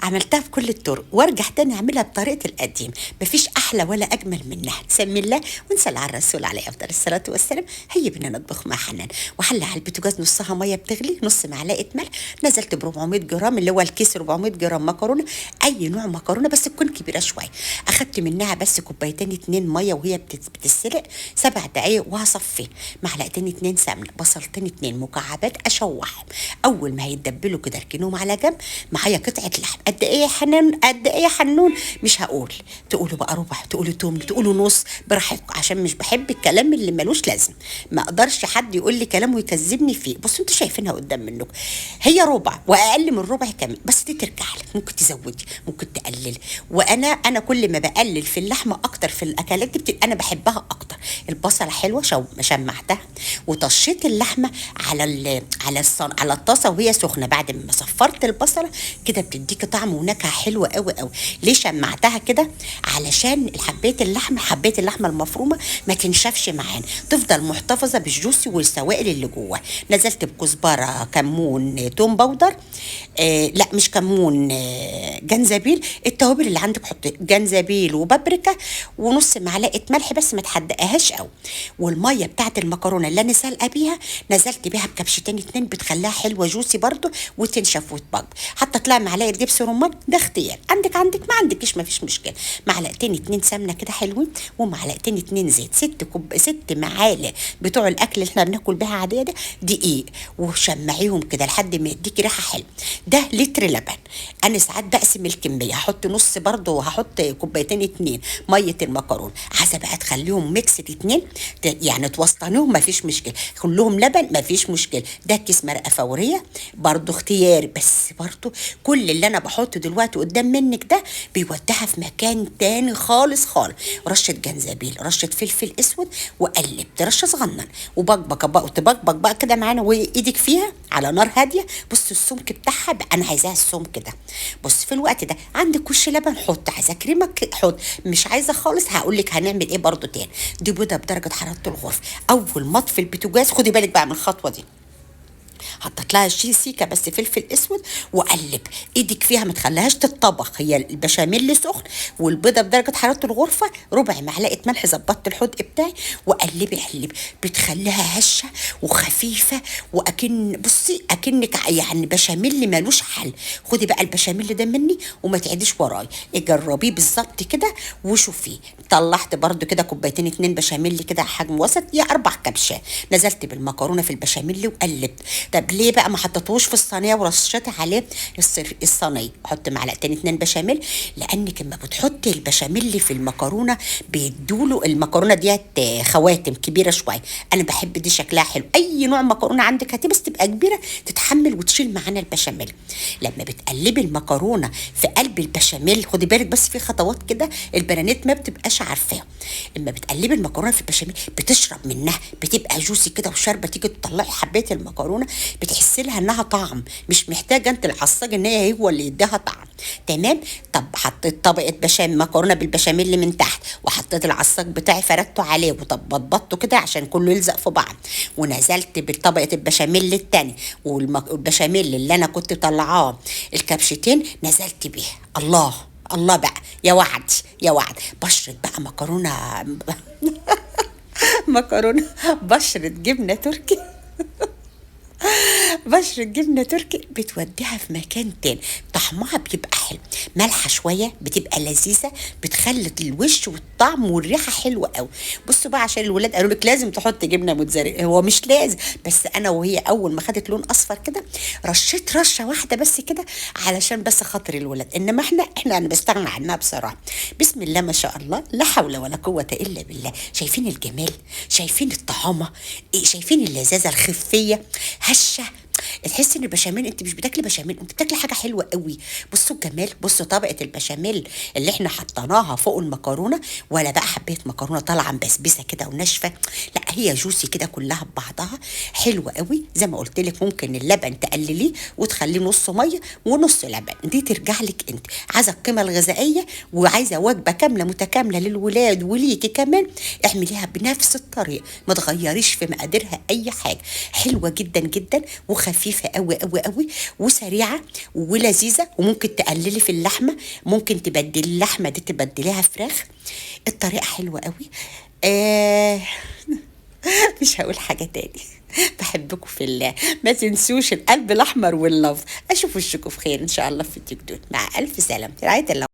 عملتها بكل الطرق وارجع تاني اعملها بطريقه القديم. مفيش احلى ولا اجمل منها. نسمي الله ونصلي على الرسول عليه افضل الصلاه والسلام. هيا بنا نطبخ مع حنان. وحله على البوتاجاز نصها ميه بتغلي، نص معلقه ملح، نزلت ب 400 جرام اللي هو الكيس 400 جرام مكرونه، اي نوع مكرونه بس تكون كبيره شويه. اخدت منها بس كوبايتين اتنين ميه وهي بتتسلق 7 دقايق وهصفي. معلقتين اتنين سمنه، بصلتين اتنين مكعبات اشوحهم. اول ما هيتدبلوا كده اركنهم على جنب. معايا قطعه لحم. قد ايه يا حنان؟ قد ايه يا حنون؟ مش هقول. تقولوا بقى ربع، تقولوا توم، تقولوا نص، براحتكم، عشان مش بحب الكلام اللي ملوش لازم. ما اقدرش حد يقول لي كلام ويكذبني فيه. بصوا انتوا شايفينها قدام منكم، هي ربع واقل من ربع كمان، بس دي ترجع لك، ممكن تزودي ممكن تقللي. وانا كل ما بقلل في اللحمه اكتر في الاكلات دي بتبقى انا بحبها اكتر. البصله حلوه شمعتها وطشيت اللحمه على الطاسه وهي سخنه. بعد ما صفرت البصله كده بتديكي طعم ونكهه حلوه قوي قوي. ليه شمعتها كده؟ علشان حبيت اللحمه المفرومه ما تنشفش معانا، تفضل محتفظه بالجوسي والسوائل اللي جوه. نزلت بكزبره، كمون، توم باودر، لا مش كمون، جنزبيل. التوابل اللي عندك حطي جنزبيل وبابريكا ونص معلقه ملح بس ما تحدقهاش قوي. والميه بتاعت المكرونه اللي انا سالقه بيها نزلت بيها بكبشتين اتنين بتخليها حلوه جوسي برضو وتنشف وتبق. حطت لها معلقه دبس رمان، ده اختيار، عندك ما عندكش ما فيش مشكله. معلقتين اتنين سمنه كده حلوين، ومعلقتين اتنين زيت، 6 معالق بتوع الاكل اللي احنا بناكل بيها عاديه ده دقيق، وشمعيهم كده لحد ما يديكي ريحه حلوه. ده لتر لبن. انا ساعات بقسم الكميه، هحط نص برضو وهحط كوبايتين اتنين ميه المكرونه. عايزه بقى تخليهم ميكس اتنين، يعني توسطنيهم ما فيش مشكله، كلهم لبن ما فيش مشكله. ده كيس مرقه فوريه برضو اختياري، بس برضو كل اللي انا بحطه دلوقتي قدام منك ده بيوديها في مكان تاني خالص خالص. رشه جنزبيل، رشه فلفل اسود، وقلبت رشه صغنن وبقبق بقى كده معانا وايدك فيها على نار هاديه. بص السمك بتاعها بقى انا عايزاها السمك ده. بص في الوقت ده عندك وش لبن حط، عايزه كريمه حط، مش عايزه خالص هقول لك هنعمل ايه برضو تاني. دي بيضه بدرجه حراره الغرفه. اول ما اطفي البوتاجاز خدي بالك بقى من الخطوه دي، حطيت لها سيكه بس فلفل اسود وقلب ايدك فيها ما تخليهاش تتطبخ. هي البشاميل سخن والبيضه بدرجه حراره الغرفه، ربع معلقه ملح، ظبطت الحدق بتاعي وقلبي بتخليها هشه وخفيفه، بصي اكنك يعني بشاميل ملوش حل. خدي بقى البشاميل ده مني وما تعيديش وراي، جربيه بالظبط كده وشوفيه. طلعت برده كده كوبايتين اتنين بشاميل كده حجم وسط يا 4 كبشات. نزلت بالمكرونه في البشاميل وقلبت. طب ليه بقى ما حطيتوش في الصينيه ورشيت عليه الصينيه؟ حط معلقتين اتنين بشاميل، لانك لما بتحطي البشاميل في المكرونه بيدوله المكرونه ديت خواتم كبيره شويه. انا بحب دي شكلها حلو. اي نوع مكرونه عندك هاتي بس تبقى كبيره تتحمل وتشيل معانا البشاميل. لما بتقلبي المكرونه في قلب البشاميل خدي بالك بس في خطوات كده البنات ما بتبقاش عارفاها. اما بتقلبي المكرونه في البشاميل بتشرب منها، بتبقى جوسي كده وشاربه، تيجي تطلعي حبات المكرونه بتحسي لها انها طعم، مش محتاجه انت العصاج ان هو اللي يديها طعم. تمام. طب حطيت طبقه مكرونه بالبشاميل من تحت، وحطيت العصاج بتاعي فردته عليه وبطبطه كده عشان كله يلزق في بعض، ونزلت بطبقه البشاميل التاني والبشاميل اللي انا كنت طلعاه الكبشتين نزلت بيها. الله بقى يا وعد يا وعد. بشرة بقى مكرونه مكرونه بشرة جبنه تركي بشر الجبنة تركي بتوديها في مكان تاني. طعمها بيبقى حلو، مالحة شوية بتبقى لذيذة، بتخلي الوش والطعم والريحة حلوة قوي. بصوا بقى عشان الولاد قالوا لك لازم تحط جبنة موتزاريلا، هو مش لازم، بس انا وهي اول ما خدت لون اصفر كده رشيت رشة واحدة بس كده علشان بس خاطر الولاد، انما احنا انا بستغنى عنها بصراحة. بسم الله ما شاء الله، لا حول ولا قوة الا بالله. شايفين الجمال؟ شايفين الطعامة؟ شايفين اللذاذة الخفية هشه؟ تحس ان البشاميل انت مش بتاكلي بشاميل، انت بتاكلي حاجه حلوه قوي. بصوا الجمال، بصوا طبقه البشاميل اللي احنا حطيناها فوق المكرونه، ولا بقى حبيت مكرونه طالعه مبسبسه كده وناشفه، لا هي جوسي كده كلها ببعضها حلوه قوي. زي ما قلت لك ممكن اللبن تقلليه وتخليه نص ميه ونص لبن، دي ترجع لك انت. عايزه القيمه الغذائيه وعايزه وجبه كامله متكامله للولاد وليكي كمان، اعمليها بنفس الطريقه، ما تغيريش في مقاديرها اي حاجه. حلوه جدا جدا وخفيفه وخفيفه قوي قوي قوي وسريعه ولذيذه. وممكن تقللي في اللحمه، ممكن تبدلي اللحمه دي تبدليها فراخ. الطريقه حلوه قوي. آه مش هقول حاجه تاني. بحبكم في الله، ما تنسوش القلب الاحمر واللف. اشوف وشكم في خير ان شاء الله في التيك توك. مع الف سلامه، رعايه الله.